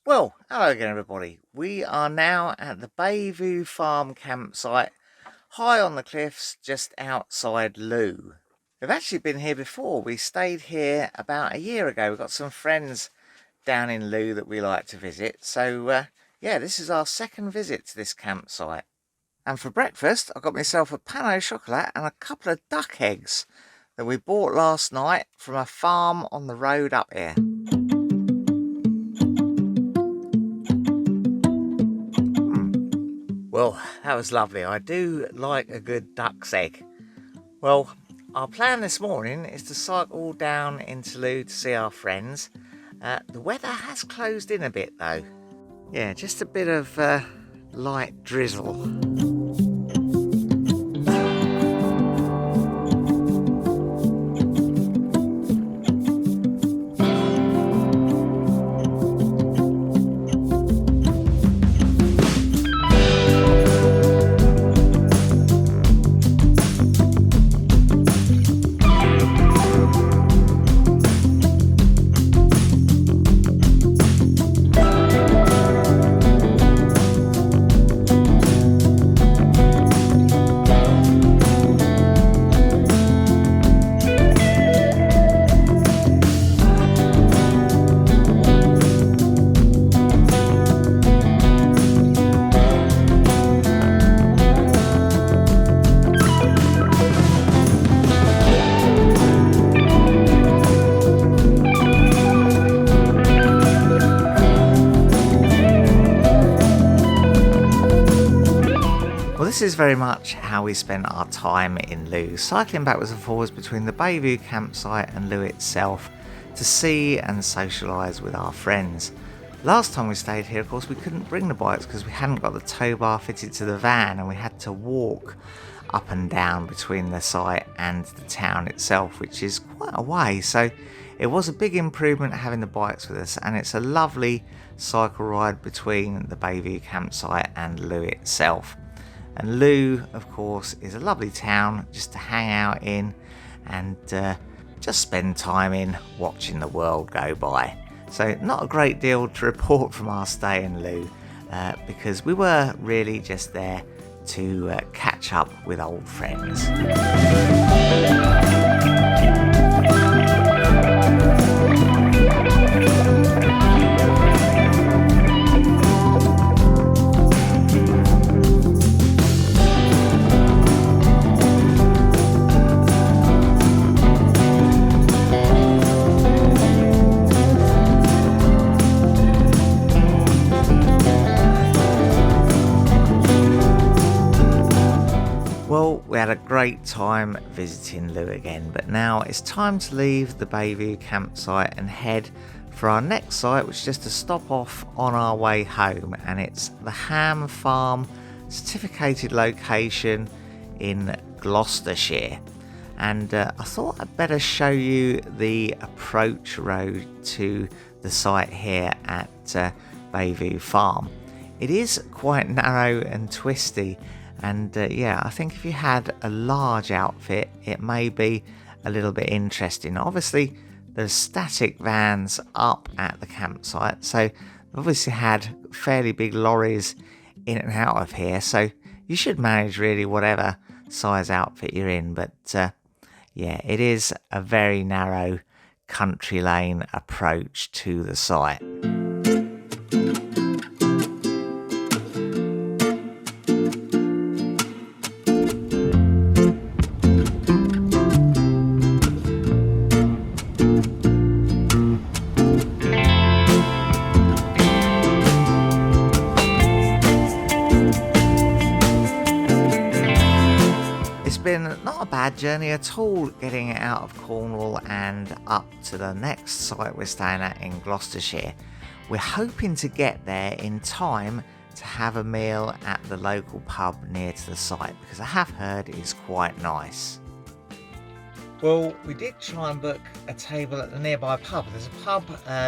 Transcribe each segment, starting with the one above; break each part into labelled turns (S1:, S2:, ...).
S1: Well, hello again everybody. We are now at the Bayview Farm campsite, high on the cliffs just outside Looe. We've actually been here before. We stayed here about a year ago. We've got some friends down in Looe that we like to visit. So yeah, this is our second visit to this campsite. And for breakfast, I got myself a pain au chocolat and a couple of duck eggs that we bought last night from a farm on the road up here. Well, that was lovely. I do like a good duck's egg. Well, our plan this morning is to cycle down into Looe to see our friends. The weather has closed in a bit though. Yeah, just a bit of light drizzle. This is very much how we spent our time in Looe, cycling backwards and forwards between the Bayview campsite and Looe itself to see and socialise with our friends. Last time we stayed here, of course, we couldn't bring the bikes because we hadn't got the tow bar fitted to the van and we had to walk up and down between the site and the town itself, which is quite a way. So it was a big improvement having the bikes with us, and it's a lovely cycle ride between the Bayview campsite and Looe itself. And Looe, of course, is a lovely town just to hang out in and just spend time in watching the world go by. So not a great deal to report from our stay in Looe because we were really just there to catch up with old friends. Well, we had a great time visiting Looe again, but now it's time to leave the Bayview campsite and head for our next site, which is just a stop off on our way home, and it's the Ham Farm certificated location in Gloucestershire. And I thought I'd better show you the approach road to the site here at Bayview Farm. It is quite narrow and twisty. And yeah, I think if you had a large outfit, it may be a little bit interesting. Obviously, there's static vans up at the campsite, so they've obviously had fairly big lorries in and out of here, so you should manage really whatever size outfit you're in. But yeah, it is a very narrow country lane approach to the site. Not a bad journey at all getting out of Cornwall and up to the next site we're staying at in Gloucestershire. We're hoping to get there in time to have a meal at the local pub near to the site, because I have heard it's quite nice. Well, we did try and book a table at the nearby pub. There's a pub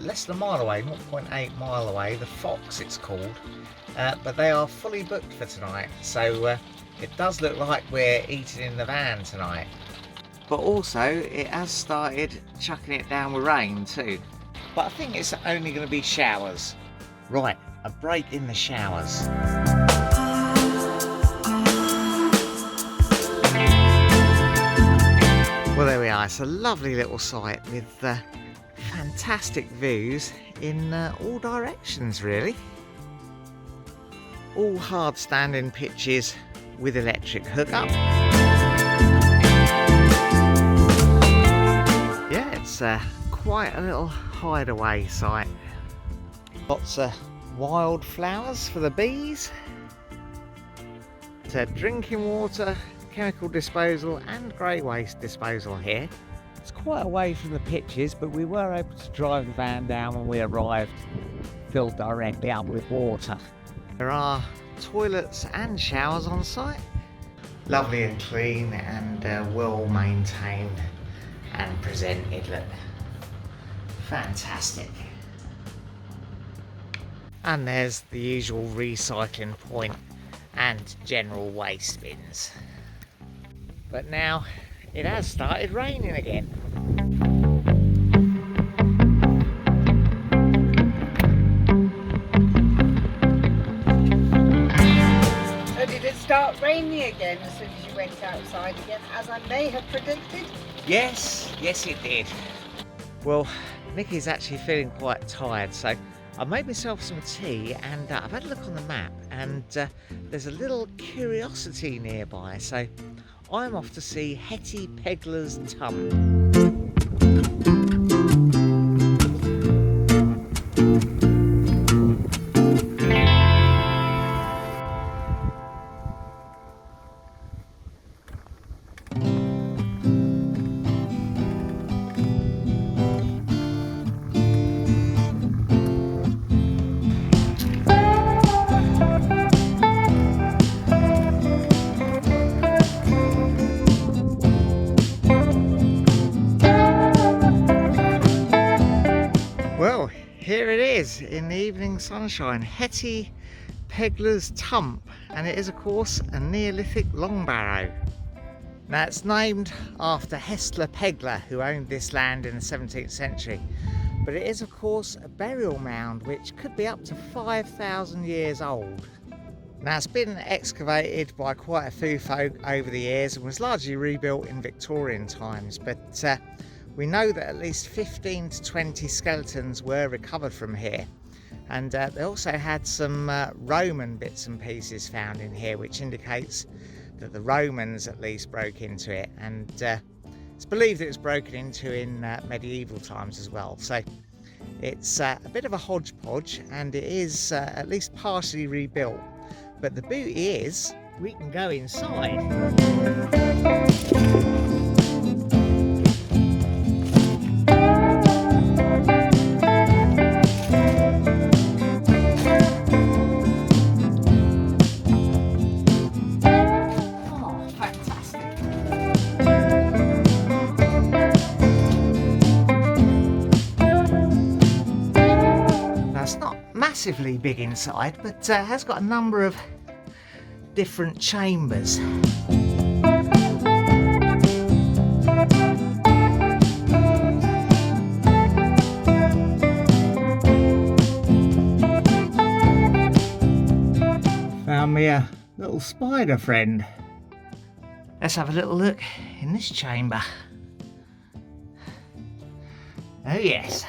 S1: less than a mile away, 0.8 mile away, the Fox it's called, but they are fully booked for tonight, so it does look like we're eating in the van tonight. But also, it has started chucking it down with rain too. But I think it's only going to be showers. Right, a break in the showers. Well, there we are. It's a lovely little site with fantastic views in all directions, really. All hard standing pitches with electric hookup. Yeah, it's quite a little hideaway site. Lots of wildflowers for the bees. Drinking water, chemical disposal and grey waste disposal here. It's quite away from the pitches, but we were able to drive the van down when we arrived, filled directly up with water. There are toilets and showers on site. Lovely and clean and well maintained and presented. Look, fantastic. And there's the usual recycling point and general waste bins. But now it has started raining again.
S2: So did it start raining again as soon as you went outside again, as I may have predicted?
S1: Yes it did. Well, Nikki's actually feeling quite tired, so I made myself some tea and I've had a look on the map, and there's a little curiosity nearby, so I'm off to see Hetty Peglers Tump. Well, here it is in the evening sunshine, Hetty Peglers Tump, and it is of course a neolithic long barrow. Now it's named after Ttxela Pegler, who owned this land in the 17th century, but it is of course a burial mound which could be up to 5,000 years old. Now it's been excavated by quite a few folk over the years and was largely rebuilt in Victorian times, but we know that at least 15 to 20 skeletons were recovered from here, and they also had some Roman bits and pieces found in here, which indicates that the Romans at least broke into it, and it's believed it was broken into in medieval times as well. So it's a bit of a hodgepodge, and it is at least partially rebuilt, but the beauty is we can go inside. Massively big inside, but has got a number of different chambers. Found me a little spider friend. Let's have a little look in this chamber. Oh yes.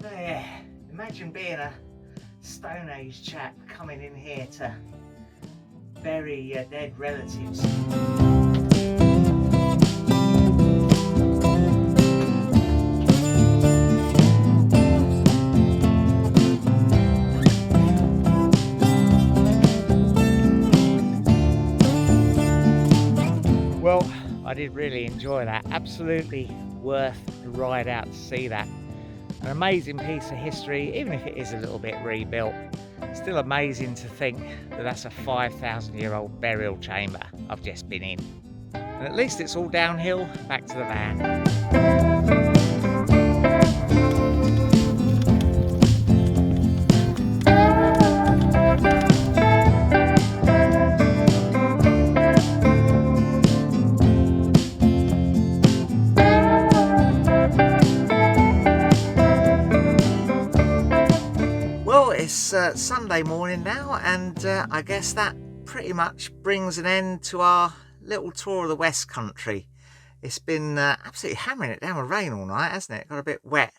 S1: Yeah, imagine being a Stone Age chap coming in here to bury your dead relatives. Well, I did really enjoy that. Absolutely worth the ride out to see that. An amazing piece of history, even if it is a little bit rebuilt. Still amazing to think that that's a 5,000-year-old burial chamber I've just been in. And at least it's all downhill back to the van. it's Sunday morning now, and I guess that pretty much brings an end to our little tour of the West Country. It's been absolutely hammering it down with rain all night, hasn't it? Got a bit wet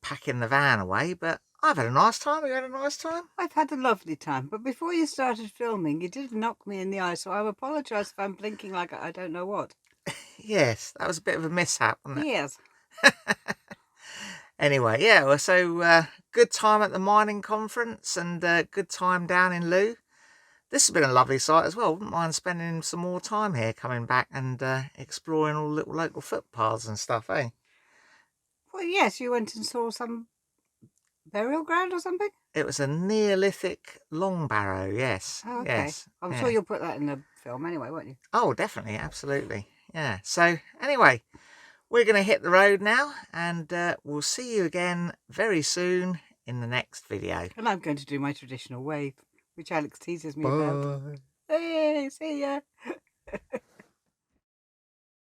S1: packing the van away, but I've had a nice time. Have you had a nice time?
S2: I've had a lovely time, but before you started filming, you did knock me in the eye, so I apologise if I'm blinking like I don't know what.
S1: Yes, that was a bit of a mishap, wasn't it?
S2: Yes.
S1: Anyway, yeah, well, so good time at the mining conference and good time down in Looe. This has been a lovely site as well. Wouldn't mind spending some more time here, coming back and exploring all the little local footpaths and stuff, eh?
S2: Well, yes, you went and saw some burial ground or something?
S1: It was a neolithic long barrow, yes.
S2: Oh, okay.
S1: Yes.
S2: I'm sure you'll put that in the film anyway, won't you?
S1: Oh, definitely, absolutely. Yeah, so anyway, we're going to hit the road now, and we'll see you again very soon in the next video.
S2: And I'm going to do my traditional wave, which Alex teases me about. Hey, see ya!